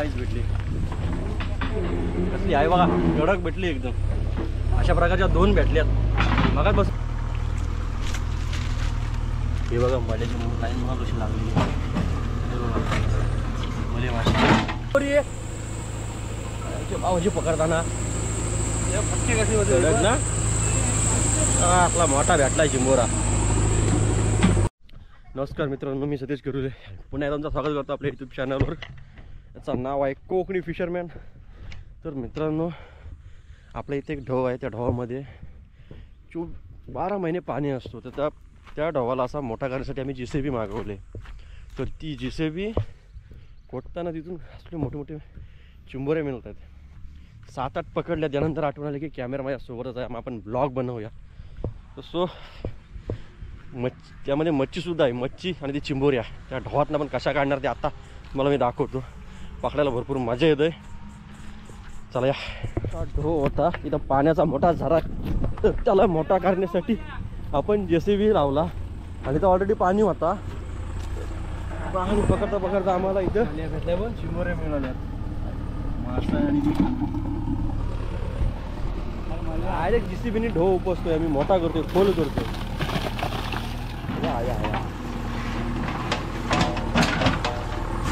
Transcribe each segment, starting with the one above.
Size भेटली. कसली आहे बघा, कडक भेटली एकदम. अशा प्रकारच्या 2 भेटल्यात. बघा बस. हे बघा मल्याची लाईन बघा कशी लागली. मले मासे भाऊजी पकडताना ना आपला मोठा भेटलाय चिंबोरा. नमस्कार मित्रांनो, मी सतीश किरुले पुन्हा एकदा तुमचं स्वागत करतो आपल्या यूट्यूब चॅनलवर. याचं नाव आहे कोकणी फिशरमॅन. तर मित्रांनो, आपल्या इथे एक ढव आहे. त्या ढवामध्ये 12 महिने पाणी असतो. तर त्या ढवाला असा मोठा करण्यासाठी आम्ही JCB मागवले. तर ती JCB खोदताना तिथून असले मोठे मोठे चिंबोरे मिळतात. 7-8 पकडल्या. त्यानंतर आठवण आले की कॅमेरा माझ्यासोबतच आहे, मग आपण ब्लॉग बनवूया. सो त्यामध्ये मच्छीसुद्धा आहे. मच्छी आणि ती चिंबोऱ्या त्या ढवातनं पण कशा काढणार ते आता तुम्हाला मी दाखवतो. पकडायला भरपूर मजा येते. चला या. ढो होता इथं पाण्याचा मोठा झरा. तर त्याला मोठा करण्यासाठी आपण JCB लावला आणि इथं ऑलरेडी पाणी होता. पाणी पकडता पकडता आम्हाला इथं भेटल्या पण चिंबोऱ्या मिळाल्या. मासा आणि डायरेक्ट JCBने ढो उपसतोय आम्ही. मोठा करतोय, खोल करतोय.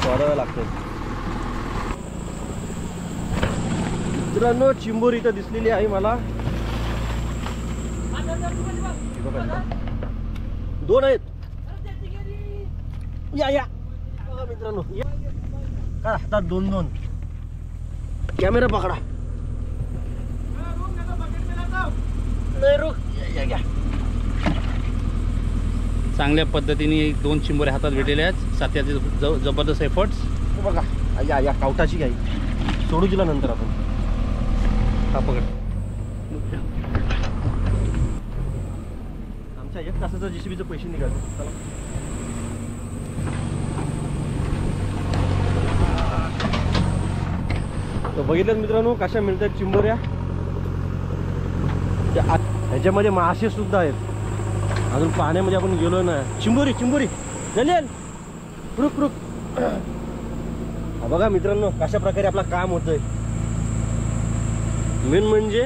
सोडावं लागतं मित्रांनो. चिंबोरी इथं दिसलेली आहे मला. 2 आहेत. या या मित्रांनो, काय हातात 2-2. कॅमेरा पकडा. नाही रुक. या चांगल्या पद्धतीने 2 चिंबोरे हातात भेटलेले आहेत. सात्याचे जबरदस्त एफर्ट्स बघा. या कावटाची गाई सोडू दिला नंतर आपण. हा पकड. आमच्या 1 तासाचं JCBचं पैसे निघाले. चला तर बघितलं मित्रांनो कशा मिळतात चिंबोऱ्या. ह्याच्यामध्ये मासे सुद्धा आहेत. अजून पाण्यामध्ये आपण गेलो ना. चिंबोरी झाली. रुक. बघा मित्रांनो कशा प्रकारे आपला काम होतंय. मेन म्हणजे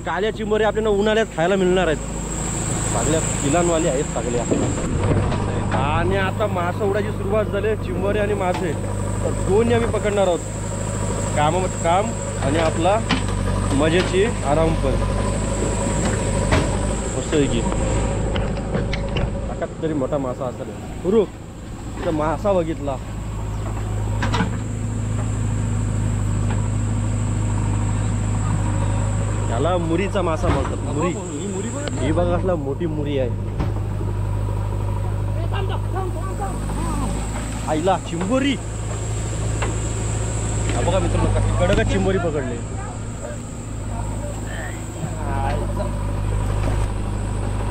काल्या चिंबोऱ्या आपल्याला उन्हाळ्यात खायला मिळणार आहेत. सगळ्या किलांवाले आहेत सगळ्या. आणि आता मासा उडायची सुरुवात झाली. चिंबोऱ्या आणि मासे तर दोन्ही आम्ही पकडणार आहोत. कामामध्ये काम आणि आपला मजेची आराम पण. मस्त आहे की तरी मोठा मासा असेल. रुक. तिथं मासा बघितला. त्याला मुरीचा मासा म्हणतात. मुरी ही बघा असला मोठी मुरी आहे. आईला चिंबोरी. हा बघा मित्रांनो कडकच चिंबोरी पकडले.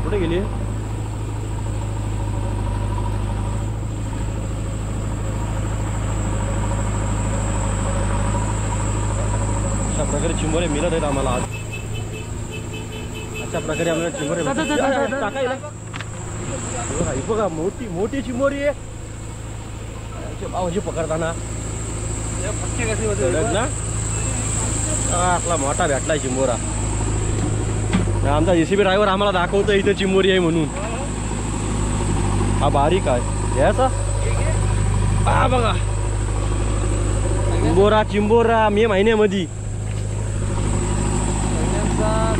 कुठे गेली. अशा प्रकारे चिंबोरे मिळत आहेत आम्हाला आज. अशा प्रकारे आम्हाला चिंबोरे टाकायला. बघा मोठी चिंबोरी आहे. भाऊजी पकडताना ना आपला मोठा भेटलाय चिंबोरा. आमचा JCB ड्रायव्हर आम्हाला दाखवतो इथे चिंबोरी आहे म्हणून. हा बारीक आहे याचा. हा बघा चिंबोरा मे महिन्यामध्ये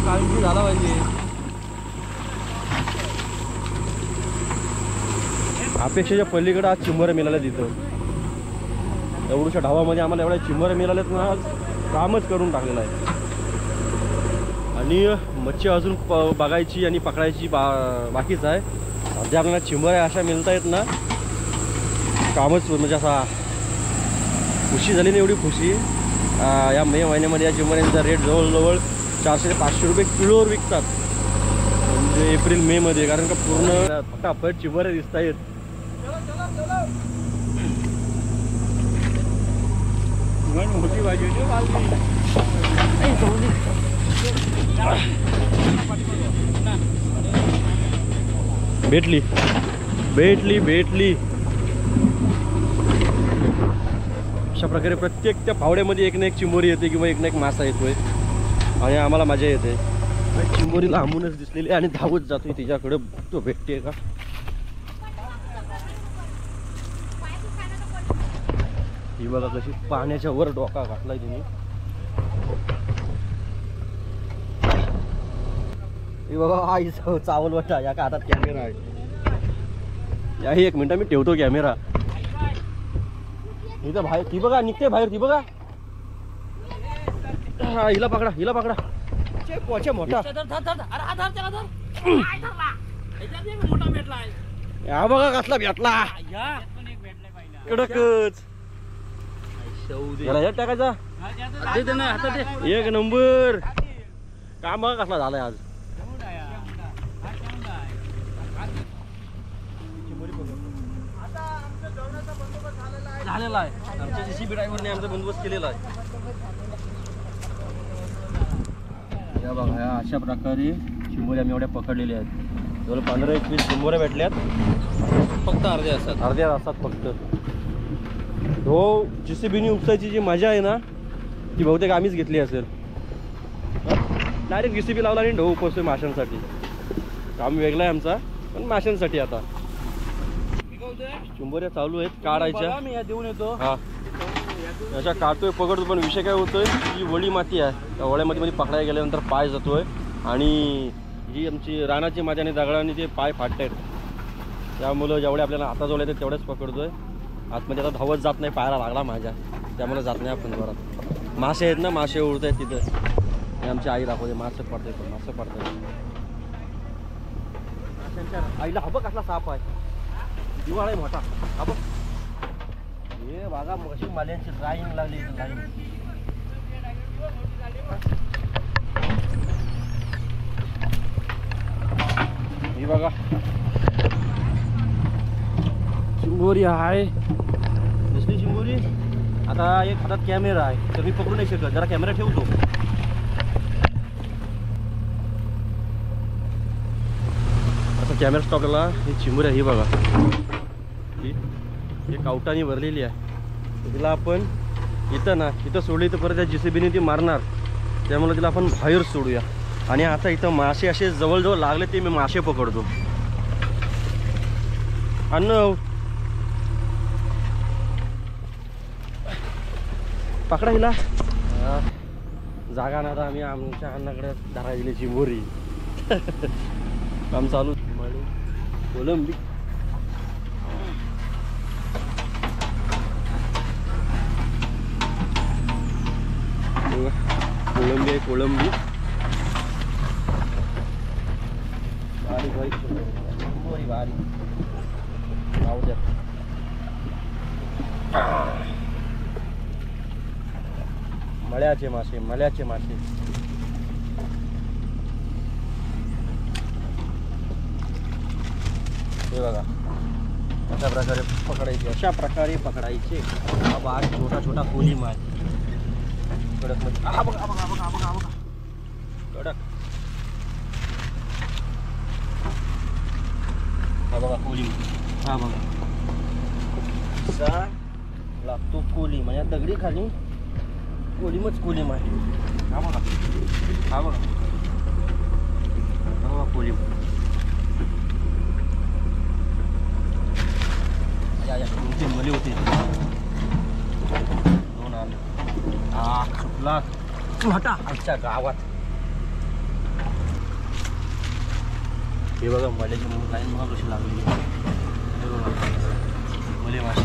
काळजी झाला पाहिजे. अपेक्षेच्या पलीकडे आज चिंबोऱ्या मिळाल्या तिथं. एवढ्याशा ढावामध्ये आम्हाला एवढ्या चिंबोऱ्या मिळाल्यात ना. आज कामच करून टाकलेलं आहे. आणि मच्छी अजून बघायची आणि पकडायची बाकीच आहे. सध्या आपल्याला चिंबोऱ्या अशा मिळता येत ना. कामच म्हणजे असा खुशी झाली नाही. एवढी खुशी. या मे महिन्यामध्ये या चिंबोऱ्यांचा रेट जवळजवळ 400 ते 500 रुपये किलोवर विकतात. म्हणजे एप्रिल मे मध्ये. कारण का पूर्ण फटाफट चिंबोऱ्या दिसत आहेत. मोठी भाजी भेटली अशा प्रकारे प्रत्येक त्या फावड्यामध्ये एक ना एक चिंबोरी येते किंवा एक ना एक मासा येतोय आणि आम्हाला मजा येते. चिंबोरी लांबूनच दिसलेली आणि धावत जातोय तिच्याकडे, तो भेटते का. ही बघा कशी पाण्याच्या वर डोका घातलाय तिने. ही बघा आई चावल वाटा, या का हातात कॅमेरा आहे. याही एक मिनिट मी ठेवतो कॅमेरा. इथं बाहेर ती बघा निघते बाहेर, ती बघा. हिला पकडा, हिला पकडा. मोठा या बघा कसला भेटला. कडकच याला टाकायचा. एक नंबर काम बघा कसला झालाय आज. झालेला आहे आमच्या JCB ड्रायव्हरने आमचा बंदोबस्त केलेला आहे. या बघा ह्या अशा प्रकारे चिंबोऱ्या आम्ही एवढ्या पकडलेल्या आहेत. जवळ 15-20 चिंबोऱ्या भेटल्यात. फक्त अर्धे असतात, अर्ध्या असतात फक्त. हो JCBने उपसायची जी मजा आहे ना ती बहुतेक आम्हीच घेतली असेल. डायरेक्ट JCB लावला आणि ढो उपसतोय माशांसाठी. काम वेगळा आहे आमचा पण माशांसाठी. आता चिंबोऱ्या चालू आहेत काढायच्या. मी या देऊन येतो. हा अशा काढतोय पकडतो पण विषय काय होतोय, जी वळी माती आहे त्या वळ्यामध्ये मध्ये पकडायला गेल्यानंतर पाय जातोय आणि जी आमची रानाची माझ्याने दगडाने ते पाय फाटत आहेत. त्यामुळं जेवढे आपल्याला हाताजवळ येतात तेवढेच पकडतोय. आतमध्ये आता धावत जात नाही, पायाला लागला माझ्या, त्यामुळे जात नाही आपण बरोबर. मासे आहेत ना, मासे उडत आहेत तिथं. आमची आई दाखवते मासे पडते, पण मासे पडतात. आईला हबक कसला साप आहे, दिवाळ आहे मोठा. हा बघ हे बघा मशी माल्यांची लाईन लागली लाईन. ही बघा चिंबोरी आहे, दिसली चिंबोरी. आता एक हातात कॅमेरा आहे तर मी पकडू नाही शकत, जरा कॅमेरा ठेवतो. आता कॅमेरा स्टॉप केला. ही चिंबोरी ही बघा, ही कावटाने भरलेली आहे. तिला आपण इथं ना इथं सोडली तर परत त्या JCBने ती मारणार, त्यामुळे तिला आपण बाहेर सोडूया. आणि आता इथं मासे असे जवळजवळ लागले ते मी मासे पकडतो. अन्न पकडा हिला. जागा ना आता आम्ही आमच्या अन्नाकडे धरा दिली चिंबोरी. काम चालू. कोलंबी कोळंबी आहे, कोळंबी बारीक बारीक चिंबोरी बारीक. राहू द्या. मळ्याचे मासे, मळ्याचे मासे. हे बघा अशा प्रकारे पकडायचे, अशा प्रकारे पकडायचे. हा बारीक छोटा छोटा कोली माल कडक मध्ये. हा बघा बघा बघा बघा बघा कडक. हा बघा कोली. हा बघा असा लागतो कोली, म्हणजे दगडी खाली कोलीमच कोलीम आहे. हा बघा, हा बघा, हा बघा कोलीम. तुमचे मुली होती दोन आले. हा सुटला छोटा आमच्या गावात. हे बघा मल्याची म्हणून लाईन बघा कशी लागली. हे बघा मले मासे.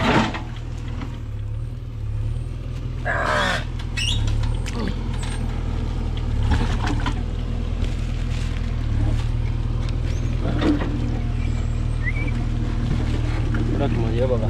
हे बघा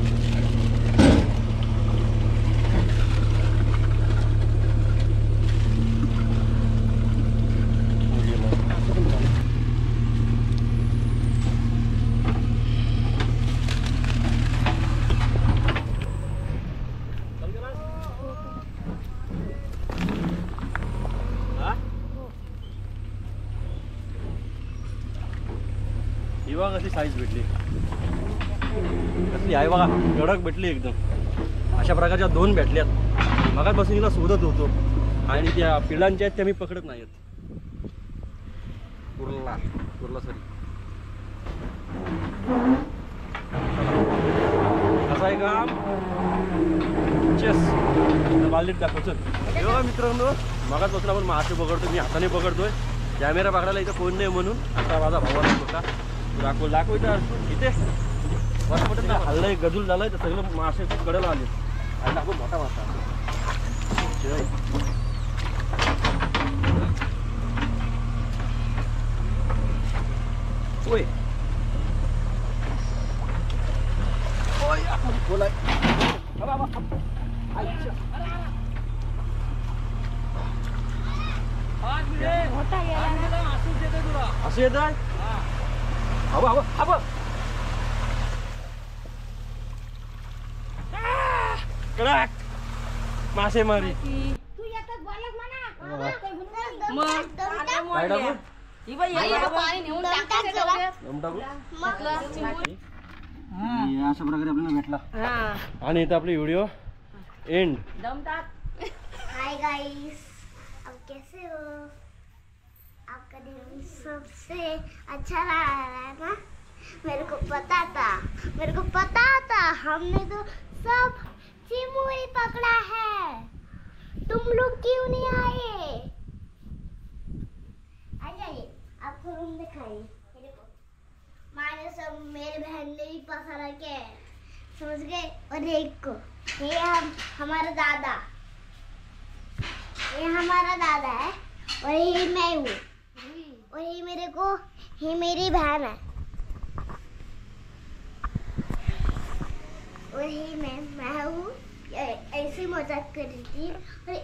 ही बघा कशी साईज भेटली, कसली आहे बघा, कडक भेटली एकदम. अशा प्रकारच्या 2 भेटल्यात. मगाचपासून हिला शोधत होतो आणि त्या पिलांच्या आहेत त्या मी पकडत नाही आहेत. कुर्ला सॉरी असं आहे काम. चेस बालदीत दाखवतो. बघा मित्रांनो, मगाचपासून आपण मासे पकडतो. मी हाताने पकडतोय. कॅमेरा पकडायला इथं कोण नाही म्हणून आता माझा भावाला होता दाखव इथं इथे वाटत नाही हल्लंय गजूल झालंय तर सगळं मासे कडेला आले आणि दाखव मोठा मासा. ओय बोलाय असं येत आहे. कडक मासेमारी. काय टाकू? अशा प्रकारे आपल्याला भेटला आणि इथं आपली व्हिडिओ एंड. हाय गाइस, अब कैसे हो? आपका दिन सबसे अच्छा रहा है ना? मेरे को पता था हमने तो सब चिमोरी पकड़ा है. तुम लोग क्यों नहीं आए? आ जाइए, आपको रूम दिखाइए. माने सब मेरे बहन ने भी पकड़ा के समझ गए. और एक को ये हमारा दादा है और ये मैं हूँ और ये मेरी बहन है और ये मैं हूँ. ऐसी मजाक कर रही थी और